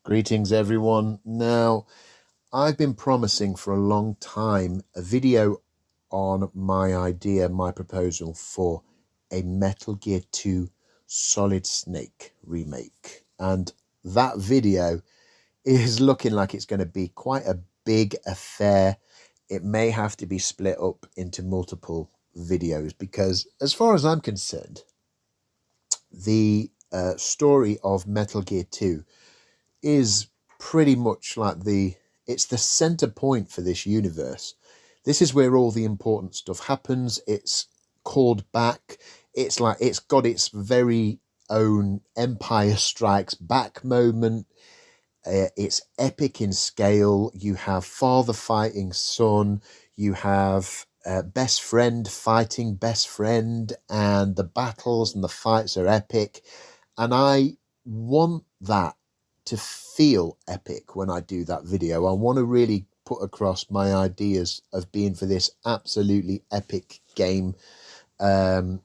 Greetings, everyone. Now, I've been promising for a long time a video on my proposal for a Metal Gear 2 Solid Snake remake. And that video is looking like it's going to be quite a big affair. It may have to be split up into multiple videos because, as far as I'm concerned, the story of Metal Gear 2 is pretty much like it's the center point for this universe. This is where all the important stuff happens. It's called back. It's like it's got its very own Empire Strikes Back moment. It's epic in scale. You have father fighting son. You have best friend fighting best friend, and the battles and the fights are epic. And I want that to feel epic when I do that video. I want to really put across my ideas of being for this absolutely epic game. And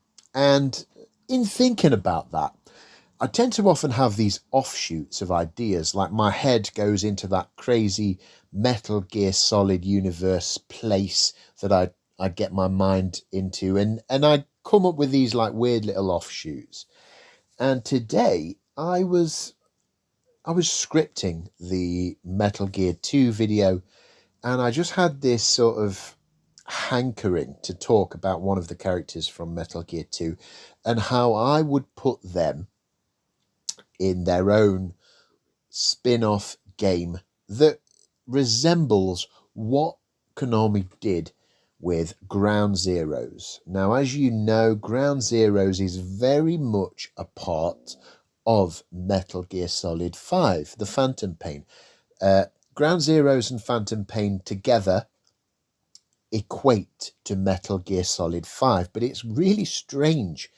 in thinking about that, I tend to often have these offshoots of ideas, like my head goes into that crazy Metal Gear Solid universe place that I get my mind into, and I come up with these like weird little offshoots. And today I was scripting the Metal Gear 2 video, and I just had this sort of hankering to talk about one of the characters from Metal Gear 2 and how I would put them in their own spin-off game that resembles what Konami did with Ground Zeroes. Now, as you know, Ground Zeroes is very much a part of Metal Gear Solid 5, the Phantom Pain. Ground Zeroes and Phantom Pain together equate to Metal Gear Solid 5, but it's really strange.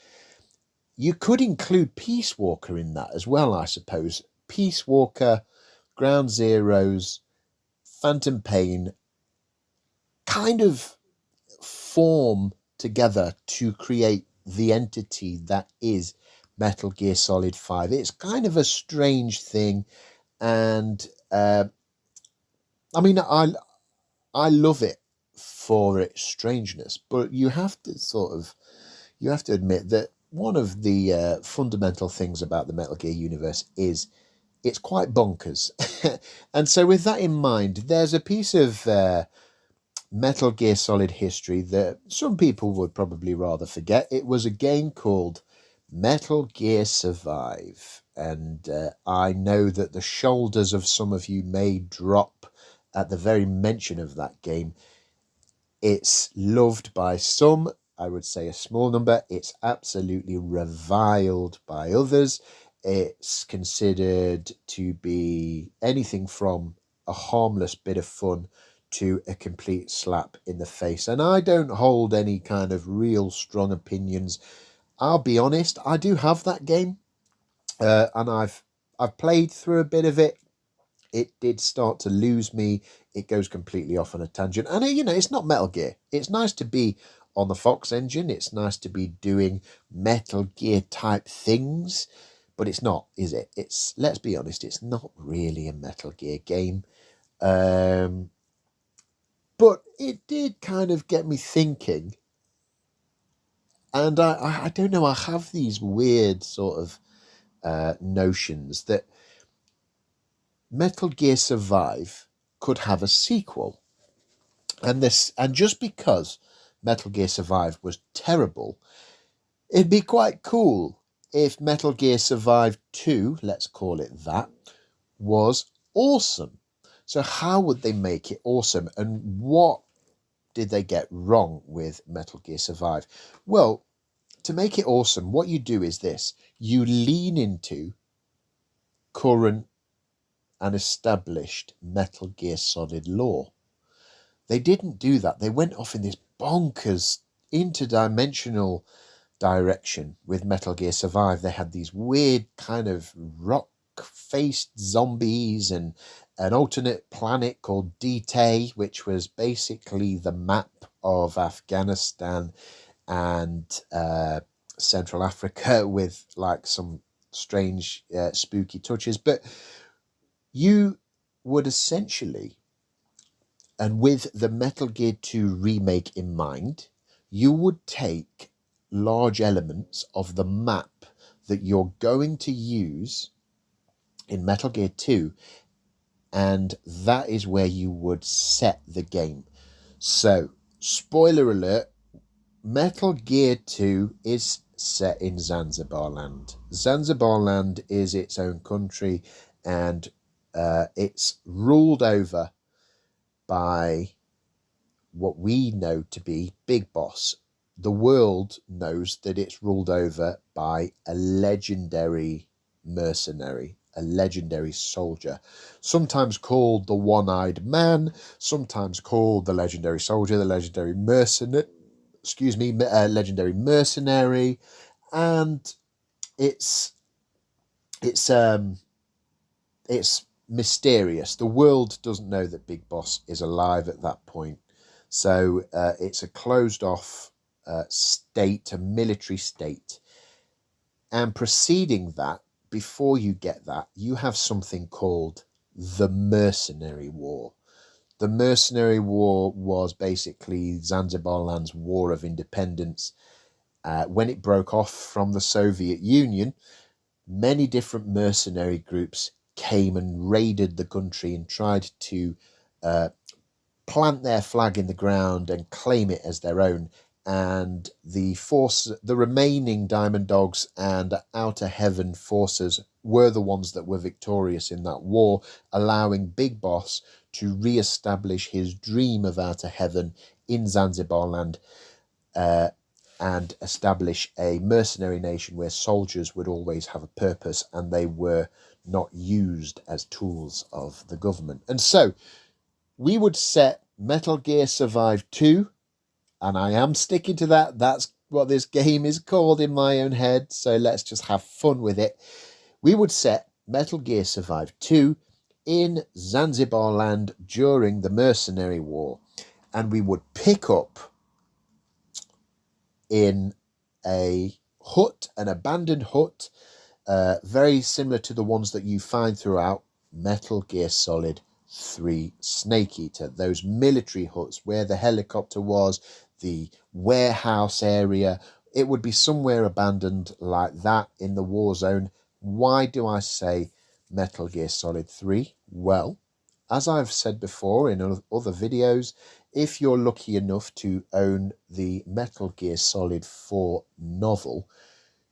You could include Peace Walker in that as well, I suppose. Peace Walker, Ground Zeroes, Phantom Pain kind of form together to create the entity that is Metal Gear Solid 5. It's kind of a strange thing, and I mean, I love it for its strangeness, but you have to admit that one of the fundamental things about the Metal Gear universe is it's quite bonkers. And so with that in mind, there's a piece of Metal Gear Solid history that some people would probably rather forget. It was a game called Metal Gear Survive, and I know that the shoulders of some of you may drop at the very mention of that game. It's loved by some, I would say a small number. It's absolutely reviled by others. It's considered to be anything from a harmless bit of fun to a complete slap in the face. And I don't hold any kind of real strong opinions. I'll be honest, I do have that game, and I've played through a bit of it. It did start to lose me. It goes completely off on a tangent. And, it's not Metal Gear. It's nice to be on the Fox engine. It's nice to be doing Metal Gear type things. But it's not, is it? Let's be honest, it's not really a Metal Gear game. But it did kind of get me thinking. And I don't know, I have these weird sort of notions that Metal Gear Survive could have a sequel. And just because Metal Gear Survive was terrible, it'd be quite cool if Metal Gear Survive 2, let's call it that, was awesome. So how would they make it awesome? And what did they get wrong with Metal Gear Survive? Well, to make it awesome, what you do is this. You lean into current and established Metal Gear Solid lore. They didn't do that. They went off in this bonkers interdimensional direction with Metal Gear Survive. They had these weird kind of rock-faced zombies and an alternate planet called D-Tay, which was basically the map of Afghanistan and Central Africa with like some strange spooky touches. But You would essentially, and with the Metal Gear 2 remake in mind, you would take large elements of the map that you're going to use in Metal Gear 2, and that is where you would set the game. So, spoiler alert, Metal Gear 2 is set in Zanzibar Land. Zanzibar Land is its own country, and it's ruled over by what we know to be Big Boss. The world knows that it's ruled over by a legendary mercenary, a legendary soldier, sometimes called the One-Eyed Man, sometimes called the legendary soldier, the legendary mercenary, legendary mercenary, and it's mysterious. The world doesn't know that Big Boss is alive at that point. So it's a closed off state, a military state. And preceding that, before you get that, you have something called the Mercenary War. The Mercenary War was basically Zanzibar Land's war of independence. When it broke off from the Soviet Union, many different mercenary groups came and raided the country and tried to plant their flag in the ground and claim it as their own. And the remaining Diamond Dogs and Outer Heaven forces were the ones that were victorious in that war, allowing Big Boss to re-establish his dream of Outer Heaven in Zanzibar Land, and establish a mercenary nation where soldiers would always have a purpose and they were not used as tools of the government. And so we would set Metal Gear Survive 2, and I am sticking to that. That's what this game is called in my own head, so let's just have fun with it. We would set Metal Gear Survive 2 in Zanzibar Land during the Mercenary War, and we would pick up in a hut, an abandoned hut, very similar to the ones that you find throughout Metal Gear Solid 3 Snake Eater. Those military huts where the helicopter was, the warehouse area, it would be somewhere abandoned like that in the war zone. Why do I say Metal Gear Solid 3? Well, as I've said before in other videos, if you're lucky enough to own the Metal Gear Solid 4 novel,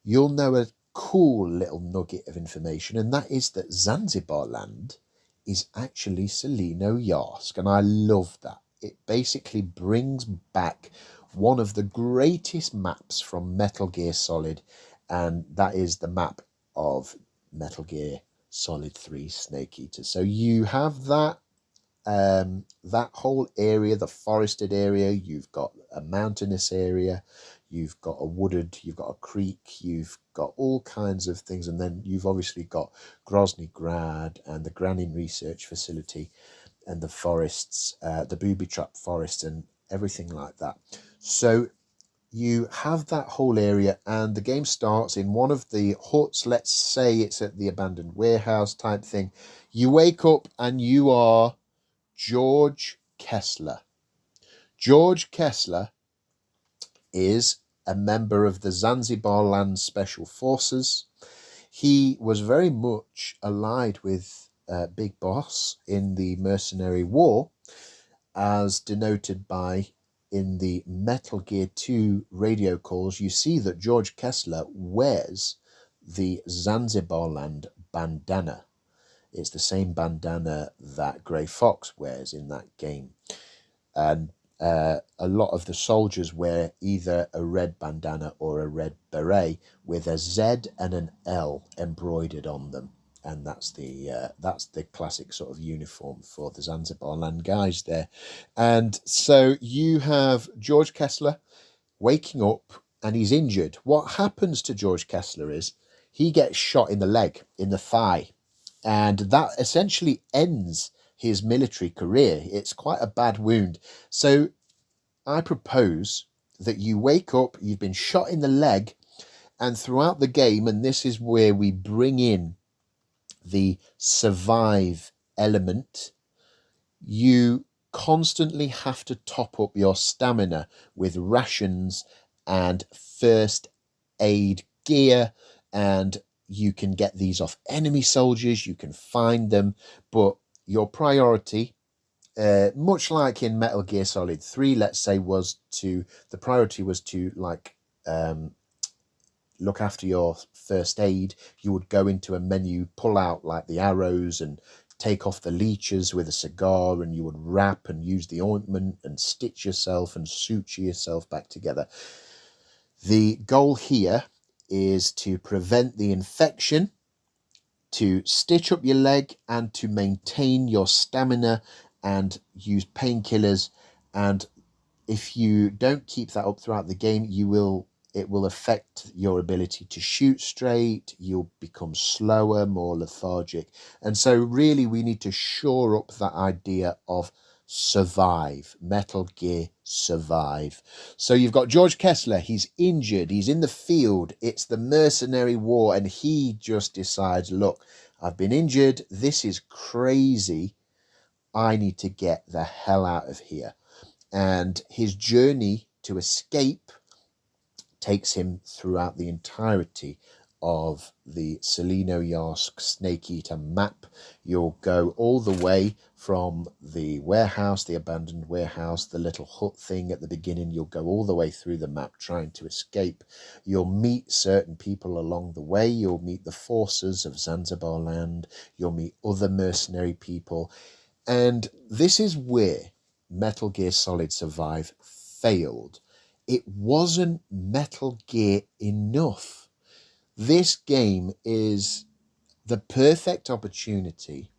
you'll know a cool little nugget of information, and that is that Zanzibar Land is actually Celino Yarsk, and I love that. It basically brings back one of the greatest maps from Metal Gear Solid, and that is the map of Metal Gear Solid 3 Snake Eater. So you have that whole area, the forested area, you've got a mountainous area, you've got a wooded, you've got a creek, you've got all kinds of things, and then you've obviously got Grozny Grad and the Granin Research Facility and the forests, the Booby Trap Forest and everything like that. So you have that whole area, and the game starts in one of the huts. Let's say it's at the abandoned warehouse type thing. You wake up and you are George Kessler. George Kessler is a member of the Zanzibar Land Special Forces. He was very much allied with Big Boss in the Mercenary War, as denoted by in the Metal Gear 2 radio calls. You see that George Kessler wears the Zanzibar Land bandana. It's the same bandana that Grey Fox wears in that game. And a lot of the soldiers wear either a red bandana or a red beret with a Z and an L embroidered on them. And that's the classic sort of uniform for the Zanzibar Land guys there. And so you have George Kessler waking up and he's injured. What happens to George Kessler is he gets shot in the leg, in the thigh. And that essentially ends his military career. It's quite a bad wound. So I propose that you wake up, you've been shot in the leg, and throughout the game, and this is where we bring in the survive element, you constantly have to top up your stamina with rations and first aid gear, and you can get these off enemy soldiers, you can find them, but your priority, much like in Metal Gear Solid 3, let's say, the priority was to look after your first aid. You would go into a menu, pull out like the arrows and take off the leeches with a cigar, and you would wrap and use the ointment and stitch yourself and suture yourself back together. The goal here is to prevent the infection, to stitch up your leg, and to maintain your stamina and use painkillers. And if you don't keep that up throughout the game, it will affect your ability to shoot straight. You'll become slower, more lethargic. And so really we need to shore up that idea of survive, Metal Gear Survive. So you've got George Kessler, he's injured, he's in the field, it's the mercenary war, and he just decides, look, I've been injured, this is crazy, I need to get the hell out of here. And his journey to escape takes him throughout the entirety of the Selenoyarsk Snake Eater map. You'll go all the way from the warehouse, the abandoned warehouse, the little hut thing at the beginning. You'll go all the way through the map trying to escape. You'll meet certain people along the way. You'll meet the forces of Zanzibar land. You'll meet other mercenary people. And this is where Metal Gear Solid Survive failed. It wasn't Metal Gear enough. This game is the perfect opportunity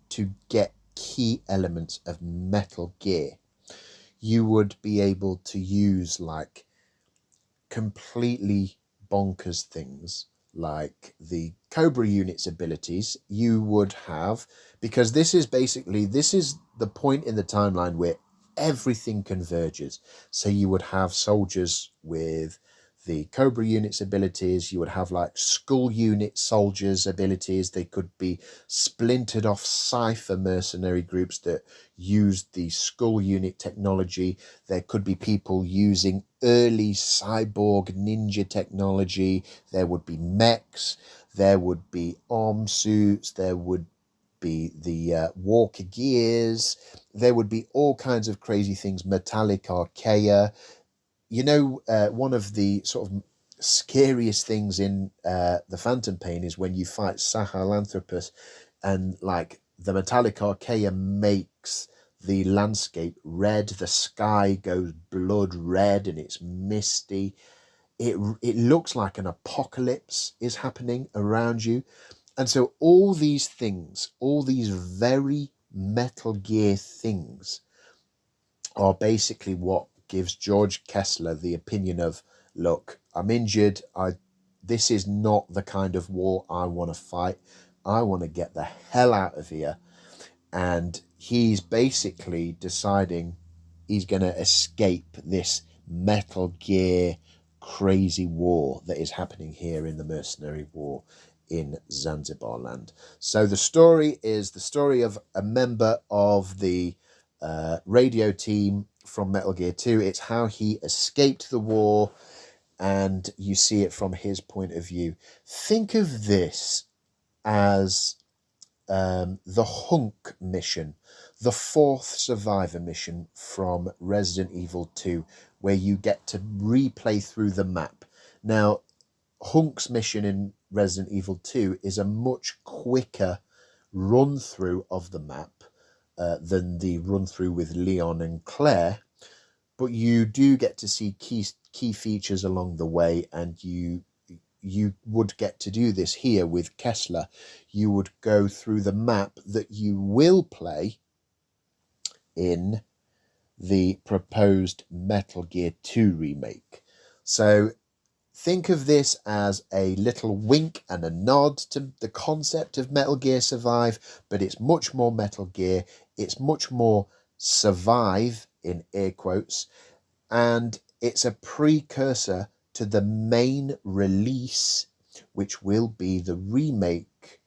to get key elements of Metal Gear. You would be able to use like completely bonkers things like the Cobra unit's abilities. You would have, because this is the point in the timeline where everything converges. So you would have soldiers with the Cobra unit's abilities. You would have like Skull unit soldiers' abilities. They could be splintered off Cypher mercenary groups that used the Skull unit technology. There could be people using early cyborg ninja technology. There would be mechs. There would be arm suits. There would be the walker gears. There would be all kinds of crazy things. Metallic Archaea. You know, one of the sort of scariest things in the Phantom Pain is when you fight Sahelanthropus, and like the Metallic Archaea makes the landscape red. The sky goes blood red and it's misty. It looks like an apocalypse is happening around you. And so all these things, all these very Metal Gear things, are basically what gives George Kessler the opinion of, look, I'm injured. This is not the kind of war I want to fight. I want to get the hell out of here. And he's basically deciding he's going to escape this Metal Gear crazy war that is happening here in the mercenary war in Zanzibar land. So the story is the story of a member of the radio team from Metal Gear 2. It's how he escaped the war, and you see it from his point of view. Think of this as the Hunk mission, the fourth survivor mission from Resident Evil 2, where you get to replay through the map. Now, Hunk's mission in Resident Evil 2 is a much quicker run through of the map than the run through with Leon and Claire, but you do get to see key features along the way, and you would get to do this here with Kessler. You would go through the map that you will play in the proposed Metal Gear 2 remake. So think of this as a little wink and a nod to the concept of Metal Gear Survive, but it's much more Metal Gear. It's much more survive, in air quotes, and it's a precursor to the main release, which will be the remake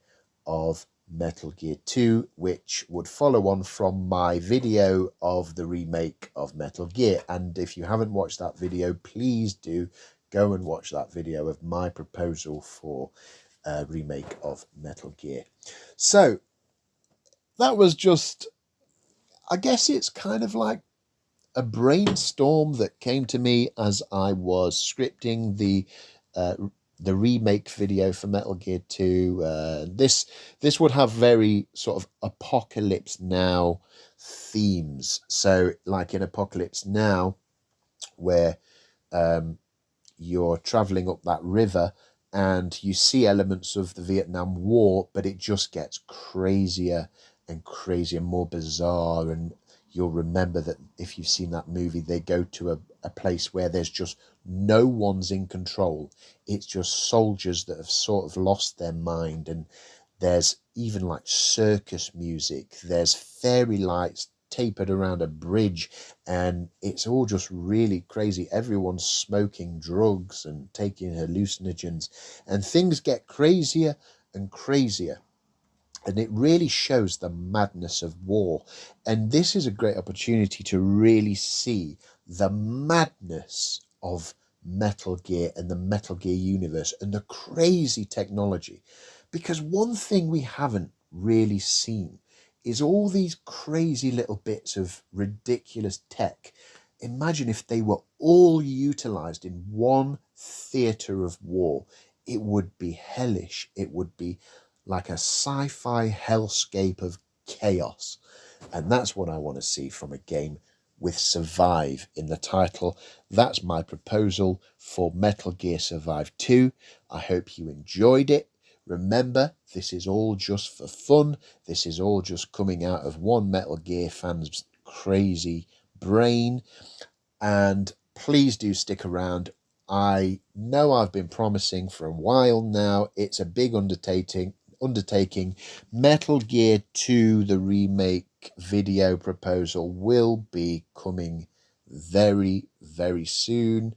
of Metal Gear 2, which would follow on from my video of the remake of Metal Gear. And if you haven't watched that video, please do go and watch that video of my proposal for a remake of Metal Gear. So that was just, I guess it's kind of like a brainstorm that came to me as I was scripting the remake video for Metal Gear 2. This would have very sort of Apocalypse Now themes. So like in Apocalypse Now, where you're traveling up that river and you see elements of the Vietnam War, but it just gets crazier and crazier, more bizarre. And you'll remember that if you've seen that movie, they go to a place where there's just no one's in control. It's just soldiers that have sort of lost their mind. And there's even like circus music. There's fairy lights tapered around a bridge, and it's all just really crazy. Everyone's smoking drugs and taking hallucinogens, and things get crazier and crazier. And it really shows the madness of war. And this is a great opportunity to really see the madness of Metal Gear and the Metal Gear universe and the crazy technology. Because one thing we haven't really seen is all these crazy little bits of ridiculous tech. Imagine if they were all utilized in one theater of war. It would be hellish. It would be like a sci-fi hellscape of chaos. And that's what I want to see from a game with Survive in the title. That's my proposal for Metal Gear Survive 2. I hope you enjoyed it. Remember, this is all just for fun. This is all just coming out of one Metal Gear fan's crazy brain. And please do stick around. I know I've been promising for a while now. It's a big undertaking. Metal Gear 2, the remake video proposal, will be coming very, very soon.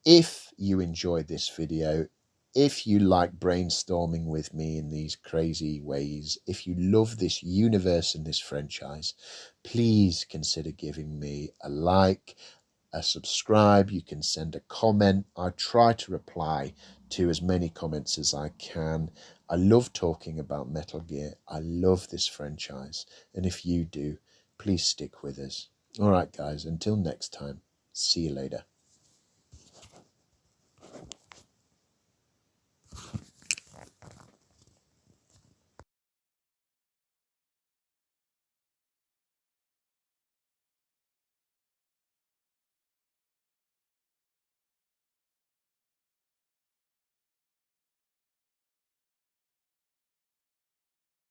If you enjoyed this video, if you like brainstorming with me in these crazy ways, if you love this universe and this franchise, please consider giving me a like, a subscribe. You can send a comment. I try to reply to as many comments as I can. I love talking about Metal Gear. I love this franchise. And if you do, please stick with us. All right, guys, until next time, see you later.